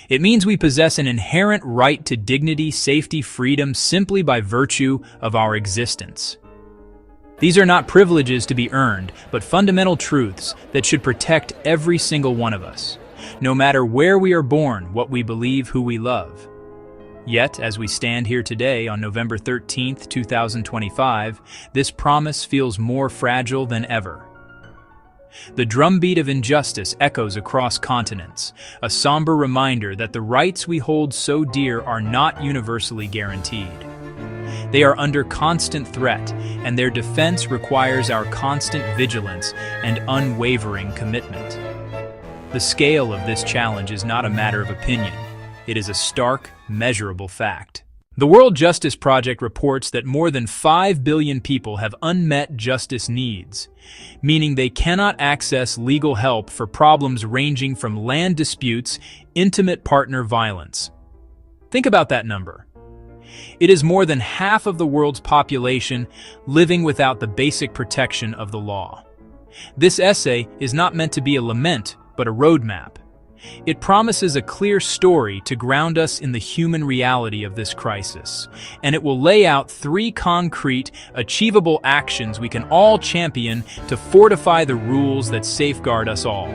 It means we possess an inherent right to dignity, safety, freedom simply by virtue of our existence. These are not privileges to be earned, but fundamental truths that should protect every single one of us, no matter where we are born, what we believe, who we love. Yet, as we stand here today on November 13th, 2025, this promise feels more fragile than ever. The drumbeat of injustice echoes across continents, a somber reminder that the rights we hold so dear are not universally guaranteed. They are under constant threat, and their defense requires our constant vigilance and unwavering commitment. The scale of this challenge is not a matter of opinion. It is a stark, measurable fact. The World Justice Project reports that more than 5 billion people have unmet justice needs, meaning they cannot access legal help for problems ranging from land disputes, intimate partner violence. Think about that number. It is more than half of the world's population living without the basic protection of the law. This essay is not meant to be a lament, but a roadmap. It promises a clear story to ground us in the human reality of this crisis, and it will lay out 3 concrete, achievable actions we can all champion to fortify the rules that safeguard us all.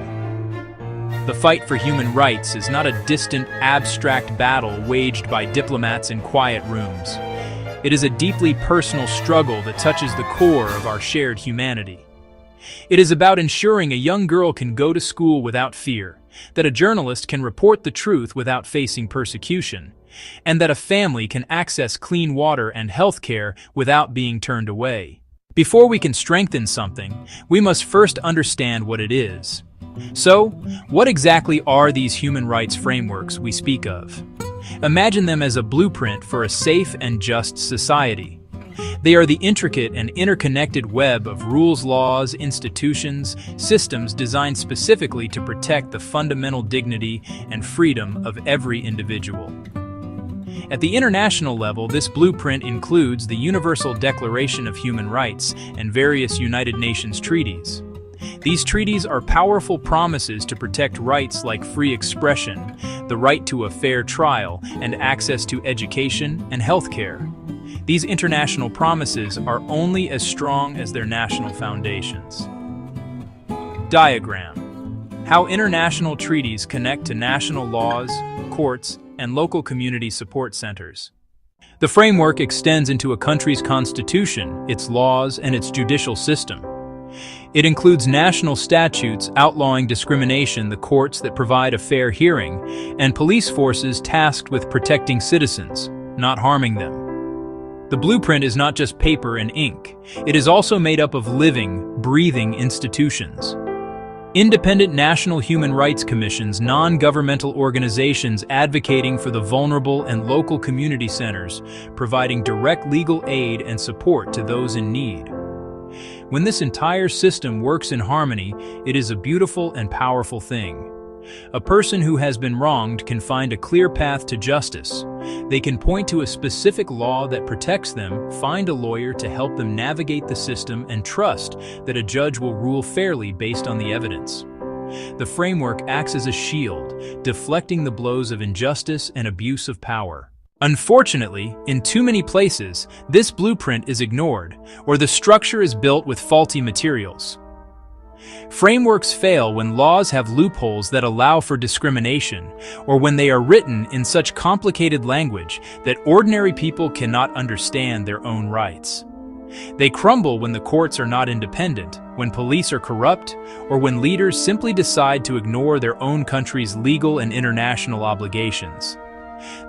The fight for human rights is not a distant, abstract battle waged by diplomats in quiet rooms. It is a deeply personal struggle that touches the core of our shared humanity. It is about ensuring a young girl can go to school without fear, that a journalist can report the truth without facing persecution, and that a family can access clean water and health care without being turned away. Before we can strengthen something, we must first understand what it is. So, what exactly are these human rights frameworks we speak of? Imagine them as a blueprint for a safe and just society. They are the intricate and interconnected web of rules, laws, institutions, systems designed specifically to protect the fundamental dignity and freedom of every individual. At the international level, this blueprint includes the Universal Declaration of Human Rights and various United Nations treaties. These treaties are powerful promises to protect rights like free expression, the right to a fair trial, and access to education and health care. These international promises are only as strong as their national foundations. Diagram: how international treaties connect to national laws, courts, and local community support centers. The framework extends into a country's constitution, its laws, and its judicial system. It includes national statutes outlawing discrimination, the courts that provide a fair hearing, and police forces tasked with protecting citizens, not harming them. The blueprint is not just paper and ink. It is also made up of living, breathing institutions. Independent national human rights commissions, non-governmental organizations advocating for the vulnerable, and local community centers, providing direct legal aid and support to those in need. When this entire system works in harmony, it is a beautiful and powerful thing. A person who has been wronged can find a clear path to justice. They can point to a specific law that protects them, find a lawyer to help them navigate the system, and trust that a judge will rule fairly based on the evidence. The framework acts as a shield, deflecting the blows of injustice and abuse of power. Unfortunately, in too many places, this blueprint is ignored, or the structure is built with faulty materials. Frameworks fail when laws have loopholes that allow for discrimination, or when they are written in such complicated language that ordinary people cannot understand their own rights. They crumble when the courts are not independent, when police are corrupt, or when leaders simply decide to ignore their own country's legal and international obligations.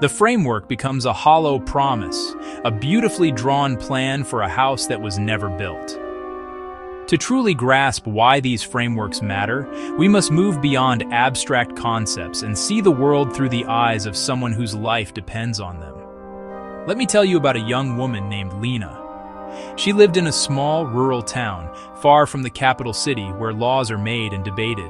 The framework becomes a hollow promise, a beautifully drawn plan for a house that was never built. To truly grasp why these frameworks matter, we must move beyond abstract concepts and see the world through the eyes of someone whose life depends on them. Let me tell you about a young woman named Lena. She lived in a small, rural town, far from the capital city where laws are made and debated.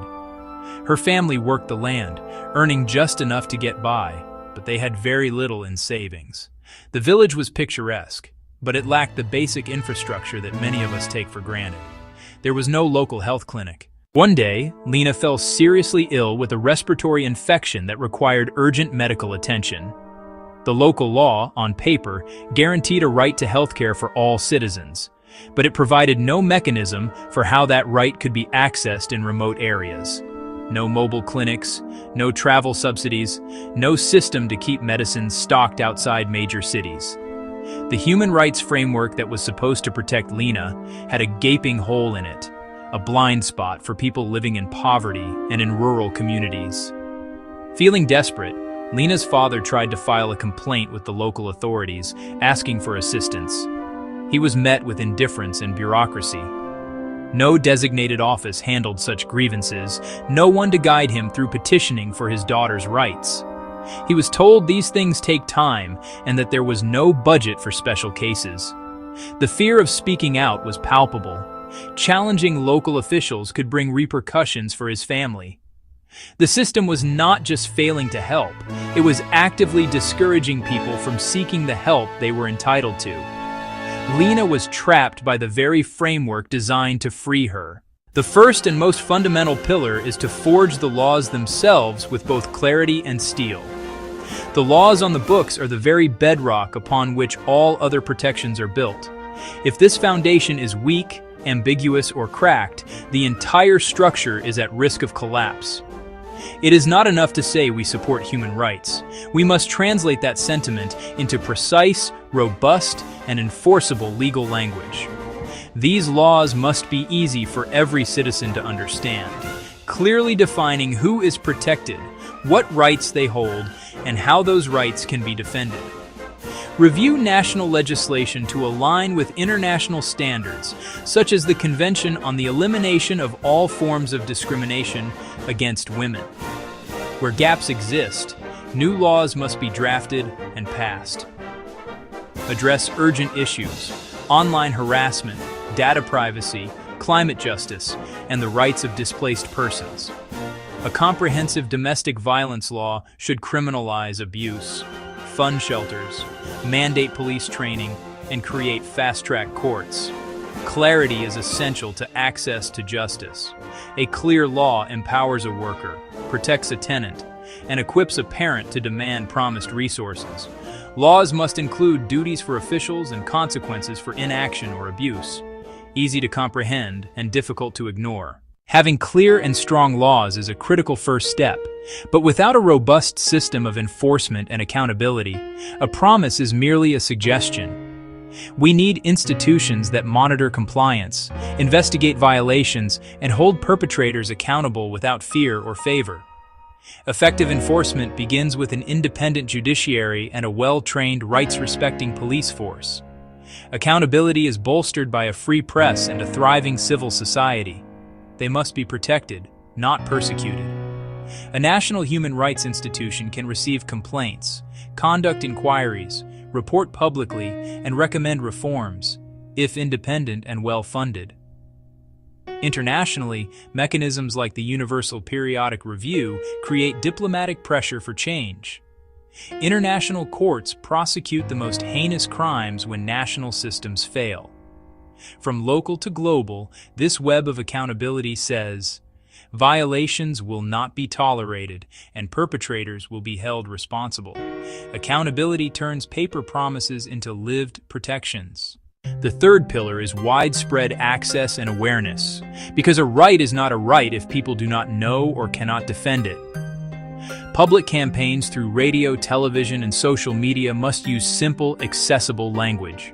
Her family worked the land, earning just enough to get by, but they had very little in savings. The village was picturesque, but it lacked the basic infrastructure that many of us take for granted. There was no local health clinic, One day, Lena fell seriously ill with a respiratory infection that required urgent medical attention. The local law, on paper, guaranteed a right to healthcare for all citizens, but it provided no mechanism for how that right could be accessed in remote areas. No mobile clinics, no travel subsidies, no system to keep medicines stocked outside major cities. The human rights framework that was supposed to protect Lena had a gaping hole in it, a blind spot for people living in poverty and in rural communities. Feeling desperate, Lena's father tried to file a complaint with the local authorities, asking for assistance. He was met with indifference and bureaucracy. No designated office handled such grievances, no one to guide him through petitioning for his daughter's rights. He was told these things take time and that there was no budget for special cases. The fear of speaking out was palpable. Challenging local officials could bring repercussions for his family. The system was not just failing to help, it was actively discouraging people from seeking the help they were entitled to. Lena was trapped by the very framework designed to free her. The first and most fundamental pillar is to forge the laws themselves with both clarity and steel. The laws on the books are the very bedrock upon which all other protections are built. If this foundation is weak, ambiguous, or cracked, the entire structure is at risk of collapse. It is not enough to say we support human rights. We must translate that sentiment into precise, robust, and enforceable legal language. These laws must be easy for every citizen to understand, clearly defining who is protected, what rights they hold, and how those rights can be defended. Review national legislation to align with international standards, such as the Convention on the Elimination of All Forms of Discrimination Against Women. Where gaps exist, new laws must be drafted and passed. Address urgent issues: online harassment, data privacy, climate justice, and the rights of displaced persons. A comprehensive domestic violence law should criminalize abuse, fund shelters, mandate police training, and create fast-track courts. Clarity is essential to access to justice. A clear law empowers a worker, protects a tenant, and equips a parent to demand promised resources. Laws must include duties for officials and consequences for inaction or abuse. Easy to comprehend and difficult to ignore. Having clear and strong laws is a critical first step, but without a robust system of enforcement and accountability, a promise is merely a suggestion. We need institutions that monitor compliance, investigate violations, and hold perpetrators accountable without fear or favor. Effective enforcement begins with an independent judiciary and a well-trained, rights-respecting police force. Accountability is bolstered by a free press and a thriving civil society. They must be protected, not persecuted. A national human rights institution can receive complaints, conduct inquiries, report publicly, and recommend reforms, if independent and well-funded. Internationally, mechanisms like the Universal Periodic Review create diplomatic pressure for change. International courts prosecute the most heinous crimes when national systems fail. From local to global, this web of accountability says, violations will not be tolerated and perpetrators will be held responsible. Accountability turns paper promises into lived protections. The third pillar is widespread access and awareness, because a right is not a right if people do not know or cannot defend it. Public campaigns through radio, television, and social media must use simple, accessible language.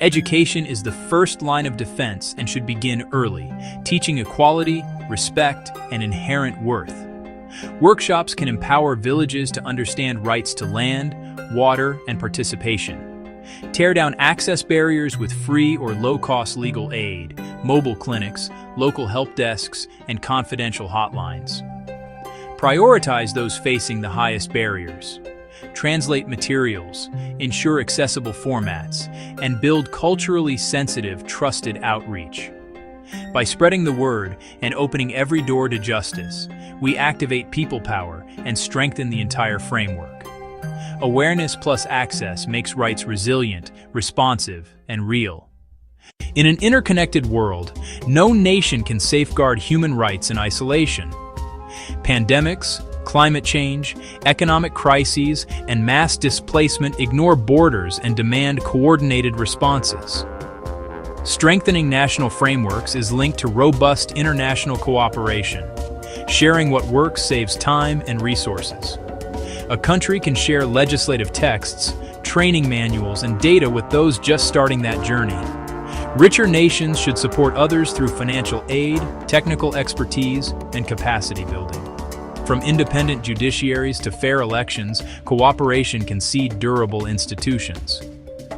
Education is the first line of defense and should begin early, teaching equality, respect, and inherent worth. Workshops can empower villages to understand rights to land, water, and participation. Tear down access barriers with free or low-cost legal aid, mobile clinics, local help desks, and confidential hotlines. Prioritize those facing the highest barriers. Translate materials, ensure accessible formats, and build culturally sensitive, trusted outreach. By spreading the word and opening every door to justice, we activate people power and strengthen the entire framework. Awareness plus access makes rights resilient, responsive, and real. In an interconnected world, no nation can safeguard human rights in isolation. Pandemics, climate change, economic crises, and mass displacement ignore borders and demand coordinated responses. Strengthening national frameworks is linked to robust international cooperation. Sharing what works saves time and resources. A country can share legislative texts, training manuals, and data with those just starting that journey. Richer nations should support others through financial aid, technical expertise, and capacity building. From independent judiciaries to fair elections, cooperation can seed durable institutions.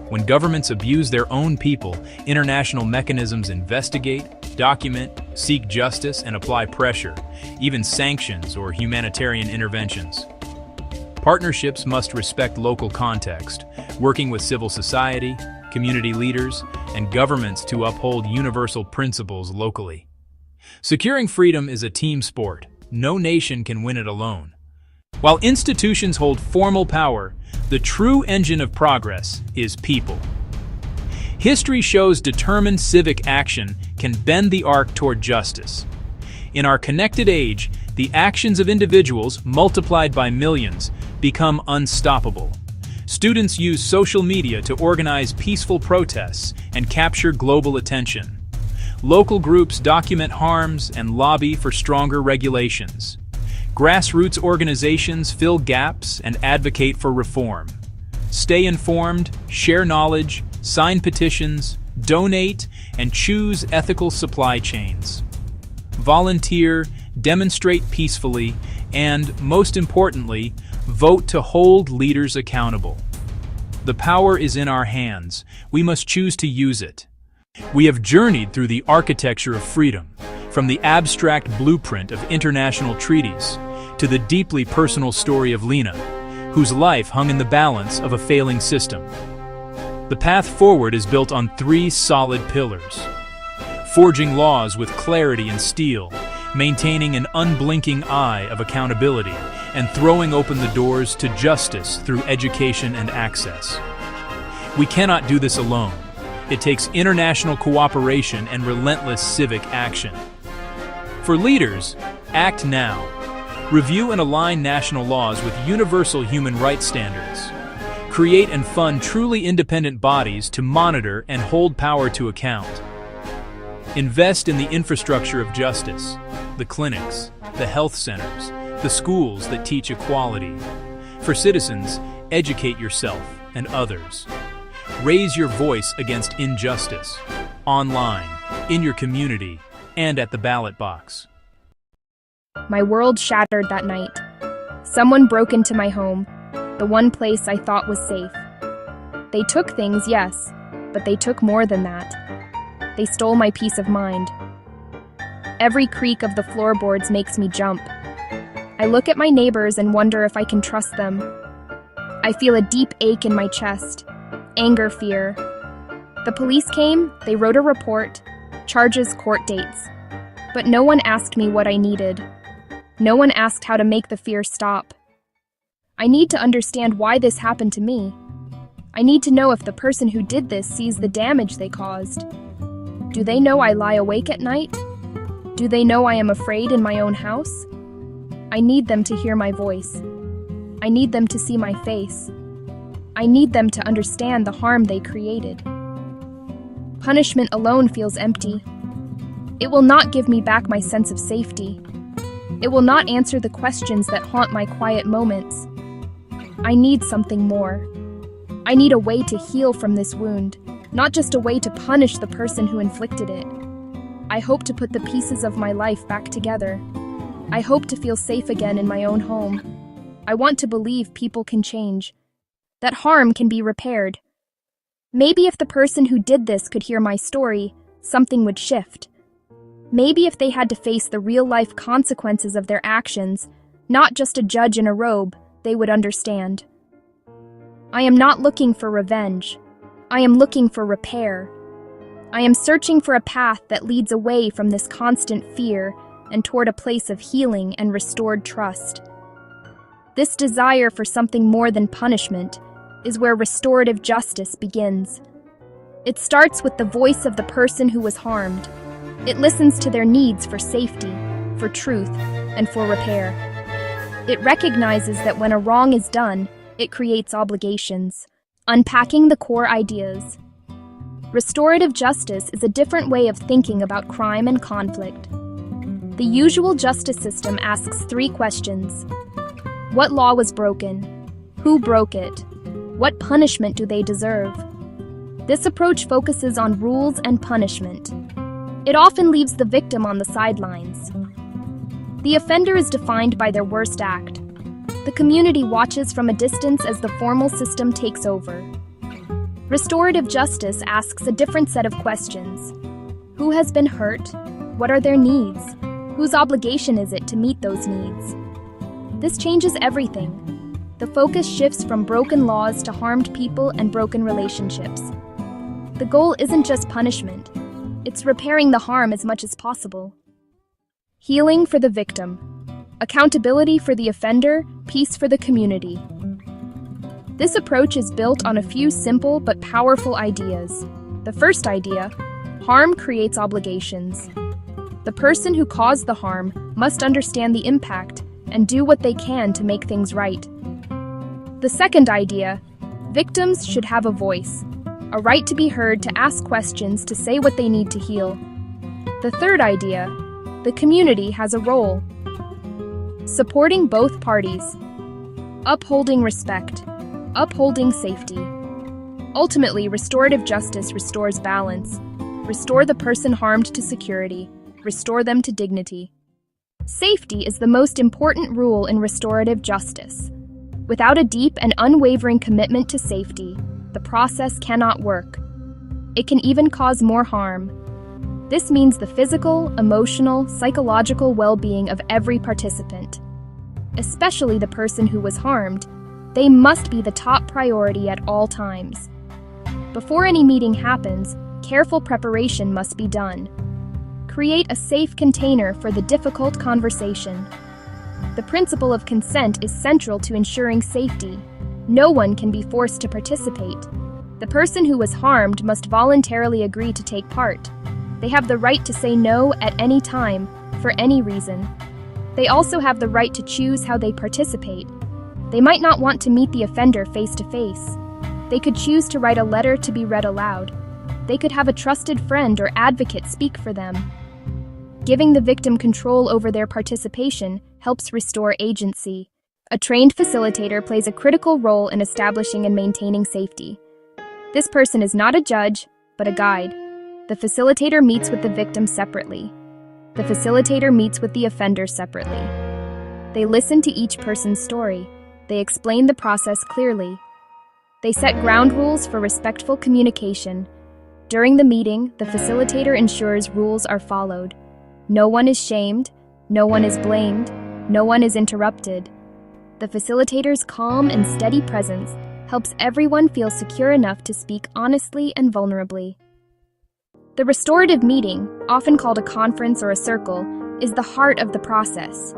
When governments abuse their own people, international mechanisms investigate, document, seek justice, and apply pressure, even sanctions or humanitarian interventions. Partnerships must respect local context, working with civil society, community leaders, and governments to uphold universal principles locally. Securing freedom is a team sport. No nation can win it alone. While institutions hold formal power, the true engine of progress is people. History shows determined civic action can bend the arc toward justice. In our connected age, the actions of individuals, multiplied by millions, become unstoppable. Students use social media to organize peaceful protests and capture global attention. Local groups document harms and lobby for stronger regulations. Grassroots organizations fill gaps and advocate for reform. Stay informed, share knowledge, sign petitions, donate, and choose ethical supply chains. Volunteer, demonstrate peacefully, and, most importantly, vote to hold leaders accountable. The power is in our hands. We must choose to use it. We have journeyed through the architecture of freedom, from the abstract blueprint of international treaties to the deeply personal story of Lena, whose life hung in the balance of a failing system. The path forward is built on three solid pillars: forging laws with clarity and steel, maintaining an unblinking eye of accountability, and throwing open the doors to justice through education and access. We cannot do this alone. It takes international cooperation and relentless civic action. For leaders, act now. Review and align national laws with universal human rights standards. Create and fund truly independent bodies to monitor and hold power to account. Invest in the infrastructure of justice, the clinics, the health centers, the schools that teach equality. For citizens, educate yourself and others. Raise your voice against injustice, online, in your community, and at the ballot box. My world shattered that night. Someone broke into my home, the one place I thought was safe. They took things, yes, but they took more than that. They stole my peace of mind. Every creak of the floorboards makes me jump. I look at my neighbors and wonder if I can trust them. I feel a deep ache in my chest. Anger, fear. The police came, they wrote a report, charges, court dates. But no one asked me what I needed. No one asked how to make the fear stop. I need to understand why this happened to me. I need to know if the person who did this sees the damage they caused. Do they know I lie awake at night? Do they know I am afraid in my own house? I need them to hear my voice. I need them to see my face. I need them to understand the harm they created. Punishment alone feels empty. It will not give me back my sense of safety. It will not answer the questions that haunt my quiet moments. I need something more. I need a way to heal from this wound, not just a way to punish the person who inflicted it. I hope to put the pieces of my life back together. I hope to feel safe again in my own home. I want to believe people can change, that harm can be repaired. Maybe if the person who did this could hear my story, something would shift. Maybe if they had to face the real-life consequences of their actions, not just a judge in a robe, they would understand. I am not looking for revenge. I am looking for repair. I am searching for a path that leads away from this constant fear and toward a place of healing and restored trust. This desire for something more than punishment is where restorative justice begins. It starts with the voice of the person who was harmed. It listens to their needs for safety, for truth, and for repair. It recognizes that when a wrong is done, it creates obligations, unpacking the core ideas. Restorative justice is a different way of thinking about crime and conflict. The usual justice system asks 3 questions. What law was broken? Who broke it? What punishment do they deserve? This approach focuses on rules and punishment. It often leaves the victim on the sidelines. The offender is defined by their worst act. The community watches from a distance as the formal system takes over. Restorative justice asks a different set of questions. Who has been hurt? What are their needs? Whose obligation is it to meet those needs? This changes everything. The focus shifts from broken laws to harmed people and broken relationships. The goal isn't just punishment. It's repairing the harm as much as possible. Healing for the victim. Accountability for the offender, peace for the community. This approach is built on a few simple but powerful ideas. The first idea: harm creates obligations. The person who caused the harm must understand the impact and do what they can to make things right. The second idea: victims should have a voice, a right to be heard, to ask questions, to say what they need to heal. The third idea: the community has a role. Supporting both parties. Upholding respect. Upholding safety. Ultimately, restorative justice restores balance. Restore the person harmed to security. Restore them to dignity. Safety is the most important rule in restorative justice. Without a deep and unwavering commitment to safety, the process cannot work. It can even cause more harm. This means the physical, emotional, psychological well-being of every participant. Especially the person who was harmed, they must be the top priority at all times. Before any meeting happens, careful preparation must be done. Create a safe container for the difficult conversation. The principle of consent is central to ensuring safety. No one can be forced to participate. The person who was harmed must voluntarily agree to take part. They have the right to say no at any time, for any reason. They also have the right to choose how they participate. They might not want to meet the offender face to face. They could choose to write a letter to be read aloud. They could have a trusted friend or advocate speak for them. Giving the victim control over their participation helps restore agency. A trained facilitator plays a critical role in establishing and maintaining safety. This person is not a judge, but a guide. The facilitator meets with the victim separately. The facilitator meets with the offender separately. They listen to each person's story. They explain the process clearly. They set ground rules for respectful communication. During the meeting, the facilitator ensures rules are followed. No one is shamed, no one is blamed, no one is interrupted. The facilitator's calm and steady presence helps everyone feel secure enough to speak honestly and vulnerably. The restorative meeting, often called a conference or a circle, is the heart of the process.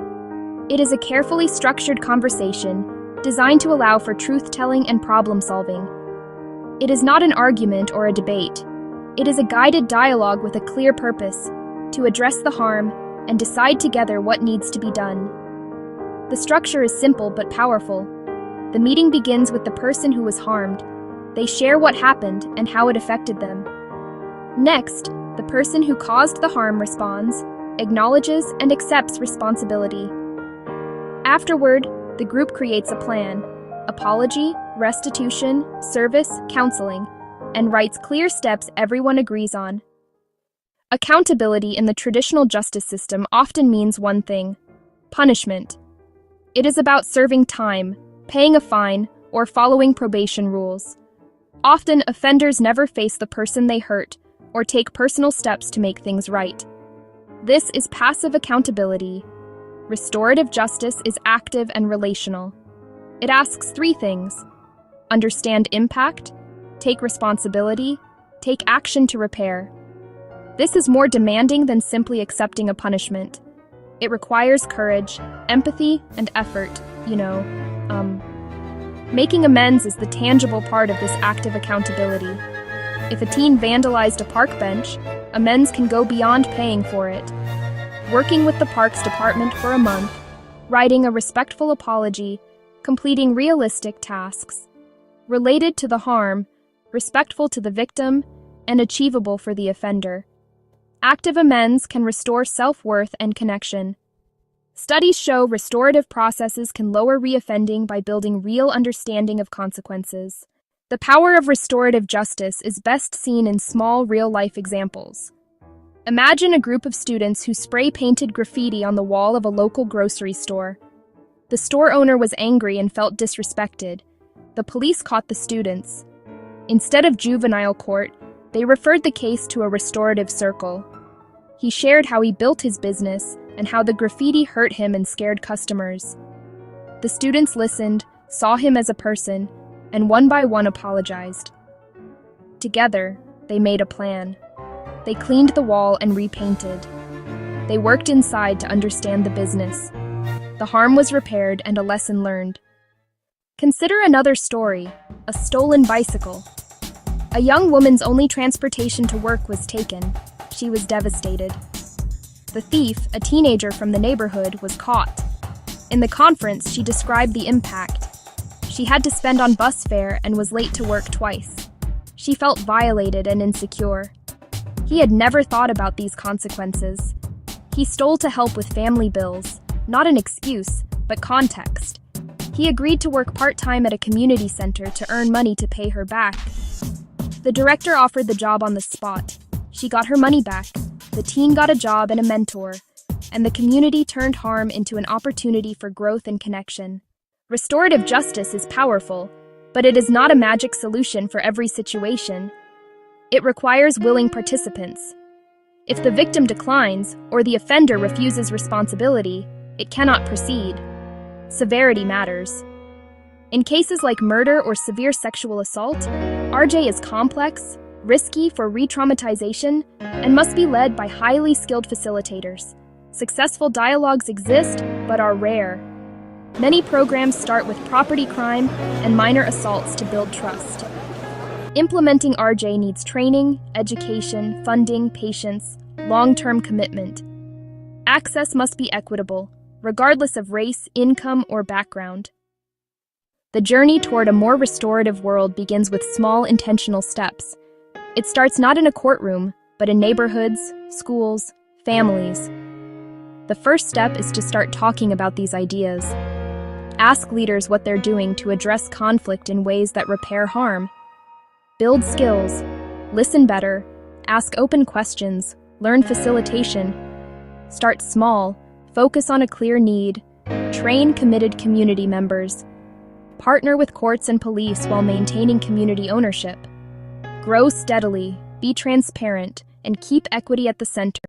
It is a carefully structured conversation designed to allow for truth-telling and problem-solving. It is not an argument or a debate. It is a guided dialogue with a clear purpose: to address the harm and decide together what needs to be done. The structure is simple but powerful. The meeting begins with the person who was harmed. They share what happened and how it affected them. Next, the person who caused the harm responds, acknowledges, and accepts responsibility. Afterward, the group creates a plan: apology, restitution, service, counseling, and writes clear steps everyone agrees on. Accountability in the traditional justice system often means one thing: punishment. It is about serving time, paying a fine, or following probation rules. Often, offenders never face the person they hurt or take personal steps to make things right. This is passive accountability. Restorative justice is active and relational. It asks 3 things: understand impact, take responsibility, take action to repair. This is more demanding than simply accepting a punishment. It requires courage, empathy, and effort, Making amends is the tangible part of this active accountability. If a teen vandalized a park bench, amends can go beyond paying for it. Working with the Parks Department for a month, writing a respectful apology, completing realistic tasks, related to the harm, respectful to the victim, and achievable for the offender. Active amends can restore self-worth and connection. Studies show restorative processes can lower reoffending by building real understanding of consequences. The power of restorative justice is best seen in small, real-life examples. Imagine a group of students who spray-painted graffiti on the wall of a local grocery store. The store owner was angry and felt disrespected. The police caught the students. Instead of juvenile court, they referred the case to a restorative circle. He shared how he built his business and how the graffiti hurt him and scared customers. The students listened, saw him as a person, and one by one apologized. Together, they made a plan. They cleaned the wall and repainted. They worked inside to understand the business. The harm was repaired and a lesson learned. Consider another story, a stolen bicycle. A young woman's only transportation to work was taken. She was devastated. The thief, a teenager from the neighborhood, was caught. In the conference, she described the impact. She had to spend on bus fare and was late to work twice. She felt violated and insecure. He had never thought about these consequences. He stole to help with family bills, not an excuse, but context. He agreed to work part-time at a community center to earn money to pay her back. The director offered the job on the spot. She got her money back, the teen got a job and a mentor, and the community turned harm into an opportunity for growth and connection. Restorative justice is powerful, but it is not a magic solution for every situation. It requires willing participants. If the victim declines or the offender refuses responsibility, it cannot proceed. Severity matters. In cases like murder or severe sexual assault, RJ is complex, risky for re-traumatization, and must be led by highly skilled facilitators. Successful dialogues exist, but are rare. Many programs start with property crime and minor assaults to build trust. Implementing RJ needs training, education, funding, patience, long-term commitment. Access must be equitable, regardless of race, income, or background. The journey toward a more restorative world begins with small, intentional steps. It starts not in a courtroom, but in neighborhoods, schools, families. The first step is to start talking about these ideas. Ask leaders what they're doing to address conflict in ways that repair harm. Build skills, listen better, ask open questions, learn facilitation. Start small, focus on a clear need, train committed community members. Partner with courts and police while maintaining community ownership. Grow steadily, be transparent, and keep equity at the center.